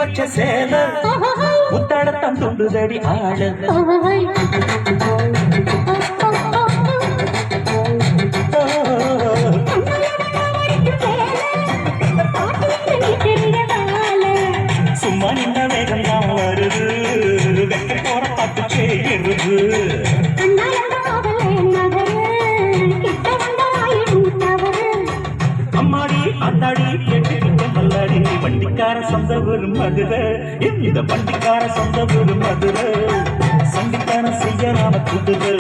வச்ச சேல முத்தாடத்தான் துண்டுதடி ஆள சும்மா நின்ற வேகம் தான் வருது வெக்க போற பத்து செய்கிறது அம்மாடி அத்தாடி கேட்டுக்கிட்ட மல்லாடி வண்டிக்கார சொந்த ஒரு மதுரை இந்த வண்டிக்கார சொந்த ஒரு மதுரை சண்டிக்கான செய்ய நாம குடுது